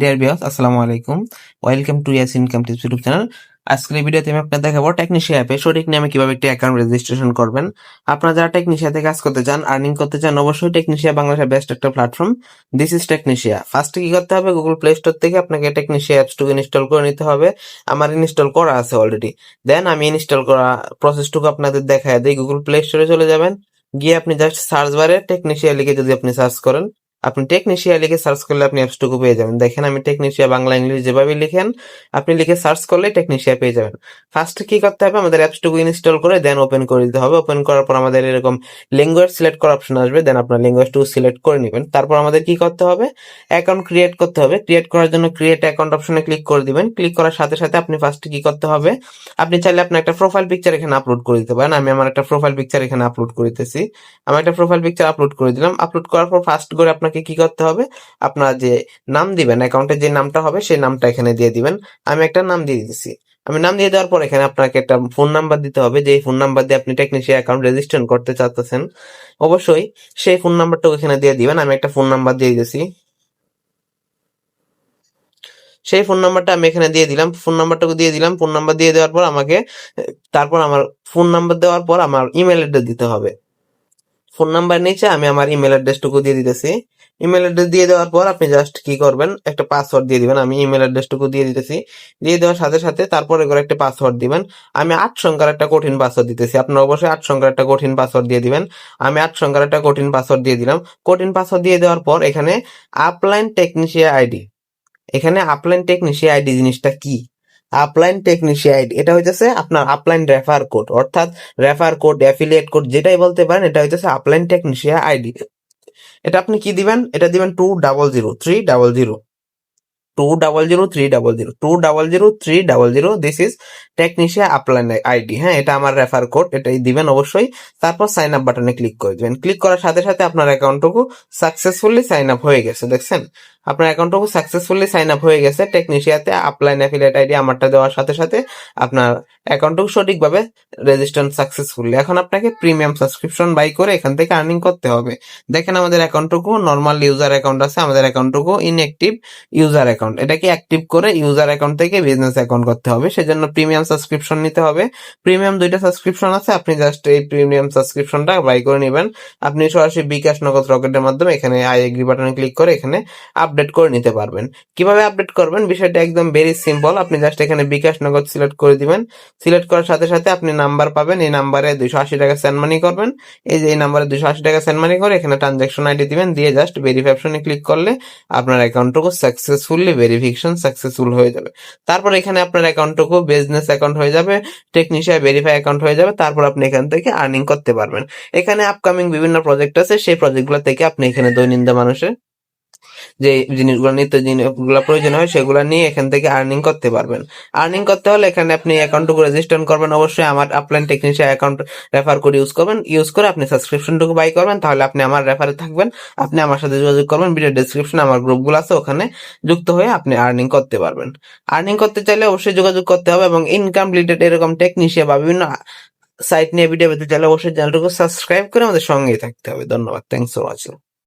Dear viewers, আসসালামু আলাইকুম। Welcome to yes income tips YouTube channel. আজকের এই ভিডিওতে আমি আপনাদের দেখাবো টেকনিশিয়া অ্যাপে সঠিক নামে কিভাবে একটি অ্যাকাউন্ট রেজিস্ট্রেশন করবেন। আপনারা যারা টেকনিশিয়াতে কাজ করতে চান, আর্নিং করতে চান, অবশ্যই টেকনিশিয়া বাংলাদেশের বেস্ট একটা প্ল্যাটফর্ম। This is টেকনিশিয়া। ফার্স্টে কি করতে হবে, গুগল প্লে স্টোর থেকে আপনাকে টেকনিশিয়া অ্যাপসটুকু ইনস্টল করে নিতে হবে। আমার ইনস্টল করা আছে অলরেডি। দেন আমি ইনস্টল করা প্রসেসটুকু আপনাদের দেখায় দিই। গুগল প্লে স্টোরে চলে যাবেন, গিয়ে আপনি জাস্ট সার্চ বারে টেকনিশিয়া লিখে যদি আপনি সার্চ করেন, আপনি টেকনিশিয়া লিখে সার্চ করলে আপনি অ্যাপসটুকু পেয়ে যাবেন। দেখেন, আমি টেকনিশিয়া বাংলা ইংলিশ যেভাবে লিখেন আপনি লিখে সার্চ করলে টেকনিশিয়া পেয়ে যাবেন। ফার্স্টে কি করতে হবে, আমাদের অ্যাপসটুকু ইনস্টল করে দেন ওপেন করে দিতে হবে। ওপেন করার পর আমাদের এরকম ল্যাঙ্গুয়েজ সিলেক্ট করার অপশন আসবে, দেন আপনার ল্যাঙ্গুয়েজটুকু সিলেক্ট করে নেবেন। তারপর আমাদের কি করতে হবে, অ্যাকাউন্ট ক্রিয়েট করতে হবে। ক্রিয়েট করার জন্য ক্রিয়েট অ্যাকাউন্ট অপশনে ক্লিক করে দিবেন। ক্লিক করার সাথে সাথে আপনি ফার্স্টে কি করতে হবে, আপনি চাইলে আপনার একটা প্রোফাইল পিকচার এখানে আপলোড করে দিতে পারেন। আমি আমার একটা প্রোফাইল পিকচার এখানে আপলোড করিতেছি। আমি একটা প্রোফাইল পিকচার আপলোড করে দিলাম। আপলোড করার পর ফার্স্ট করে আপনাকে কি করতে হবে, আপনার যে নাম দিবেন, অ্যাকাউন্টে যে নামটা হবে সেই নামটা এখানে দিয়ে দিবেন। আমি একটা নাম দিয়ে দিচ্ছি। আমি নাম দিয়ে দেওয়ার পর এখানে আপনাকে একটা ফোন নাম্বার দিতে হবে, যে ফোন নাম্বার দিয়ে আপনি টেকনিশিয়া অ্যাকাউন্ট রেজিস্ট্রেশন করতে চাচ্ছেন। অবশ্যই সেই ফোন নাম্বারটাও এখানে দিয়ে দিবেন। আমি একটা ফোন নাম্বার দিয়ে দিয়েছি। সেই ফোন নাম্বারটা আমি এখানে দিয়ে দিলাম। ফোন নাম্বারটাকে দিয়ে দিলাম। ফোন নাম্বার দিয়ে দেওয়ার পর আমাকে তারপর আমার ফোন নাম্বার দেওয়ার পর আমার ইমেল অ্যাড্রেস দিতে হবে। ফোন নাম্বার নিচে আমি আমার ইমেল অ্যাড্রেসটুকু দিয়ে দিতেছি। ইমেল অ্যাড্রেস দিয়ে দেওয়ার পর আপনি জাস্ট কি করবেন, একটা পাসওয়ার্ড দিয়ে দিবেন। আমি ইমেল অ্যাড্রেসটুকু দিয়ে দিতেছি। দিয়ে দেওয়ার সাথে সাথে তারপরে করে একটা পাসওয়ার্ড দিবেন। আমি 8 সংখ্যার একটা কঠিন পাসওয়ার্ড দিতেছি। আপনারা অবশ্যই 8 সংখ্যার একটা কঠিন পাসওয়ার্ড দিয়ে দিবেন। আমি 8 সংখ্যার একটা কঠিন পাসওয়ার্ড দিয়ে দিলাম। কঠিন পাসওয়ার্ড দিয়ে দেওয়ার পর এখানে আপলাইন টেকনিশিয়া আইডি, এখানে আপলাইন টেকনিশিয়া আইডি জিনিসটা কি, আপলাইন টেকনিশিয়া আইডি এটা হইতেছে আপনার আপলাইন রেফার কোড, অর্থাৎ রেফার কোড, অ্যাফিলিয়েট কোড যেটাই বলতে পারেন, এটা হইতেছে আপলাইন টেকনিশিয়া আইডি। এটা আপনি কি দিবেন, এটা দিবেন 200300 200300 দিস ইজ টেকনিশিয়া আপলাইন আইডি। হ্যাঁ, এটা আমার রেফার কোড, এটাই দিবেন অবশ্যই। তারপর সাইন আপ বাটনে ক্লিক করে দিবেন। ক্লিক করার সাথে সাথে আপনার অ্যাকাউন্টটুকু সাকসেসফুলি সাইন আপ হয়ে গেছে। দেখছেন, আপনার অ্যাকাউন্টটুকু সাকসেসফুলি সাইন আপ হয়ে গেছে। টেকনিশিয়াতে আপলাইন অ্যাফিলিয়েট আইডি আমারটা দেওয়ার সাথে সাথে আপনার অ্যাকাউন্টটুকু সঠিকভাবে রেজিস্ট্রেশন সাকসেসফুলি। এখন আপনাকে প্রিমিয়াম সাবস্ক্রিপশন বাই করে এখান থেকে আর্নিং করতে হবে। দেখেন, আমাদের অ্যাকাউন্টটুকু নর্মাল ইউজার অ্যাকাউন্ট আছে, আমাদের অ্যাকাউন্টটুকু ইনঅ্যাক্টিভ ইউজার অ্যাকাউন্ট। এটাকে অ্যাক্টিভ করে ইউজার অ্যাকাউন্ট থেকে বিজনেস অ্যাকাউন্ট করতে হবে, সেজন্য প্রিমিয়াম সাবস্ক্রিপশন নিতে হবে। প্রিমিয়াম 2টা সাবস্ক্রিপশন আছে, আপনি জাস্ট এই প্রিমিয়াম সাবস্ক্রিপশনটা বাই করে নেবেন। আপনি সরাসরি বিকাশ, নগদ, রকেটের মাধ্যমে এখানে আই এগ্রি বাটনে ক্লিক করে এখানে আপডেট করে নিতে পারবেন। কিভাবে আপডেট করবেন বিষয়টা একদম ভেরি সিম্পল। আপনি জাস্ট এখানে বিকাশ, নগদ সিলেক্ট করে দিবেন। সিলেক্ট করার সাথে সাথে আপনি নাম্বার পাবেন, এই নাম্বারে 280 টাকা সেন্ড মানি করবেন। এই যে এই নাম্বারে 280 টাকা সেন্ড মানি করে এখানে ট্রানজাকশন আইডি দিবেন, দিয়ে জাস্ট ভেরিফাই অপশনে ক্লিক করলে আপনার অ্যাকাউন্টটুকু সাকসেসফুলি ভেরিফিকেশন সাকসেসফুল হয়ে যাবে। তারপর এখানে আপনার অ্যাকাউন্টটুকু বিজনেস অ্যাকাউন্ট হয়ে যাবে, টেকনিশিয়া ভেরিফাই অ্যাকাউন্ট হয়ে যাবে। তারপর আপনি এখান থেকে আর্নিং করতে পারবেন। এখানে আপকামিং বিভিন্ন প্রজেক্ট আছে, সেই প্রজেক্টগুলো থেকে আপনি এখানে দৈনন্দিন মানুষের যে জিনিসগুলো, নিত্য জিনিসগুলো প্রয়োজন হয় সেগুলো নিয়ে এখান থেকে আর্নিং করতে পারবেন। আর্নিং করতে হলে এখানে আপনি অ্যাকাউন্টটুকু রেজিস্টার করবেন। অবশ্যই আমার upline technician account refer code use করবেন। ইউজ করে আপনি সাবস্ক্রিপশনটুকু বাই করবেন, তাহলে আপনি আমার রেফারে থাকবেন। আপনি আমার সাথে যোগাযোগ করবেন, ভিডিও ডেসক্রিপশনে আমার গ্রুপগুলো আছে, ওখানে যুক্ত হয়ে আপনি আর্নিং করতে পারবেন। আর্নিং করতে চাইলে অবশ্যই যোগাযোগ করতে হবে, এবং ইনকাম রিলেটেড এরকম টেকনিশিয়া বা বিভিন্ন সাইট নিয়ে ভিডিও পেতে চাইলে অবশ্যই চ্যানেলটুকু সাবস্ক্রাইব করে আমাদের সঙ্গেই থাকতে হবে। ধন্যবাদ। Thanks for watching.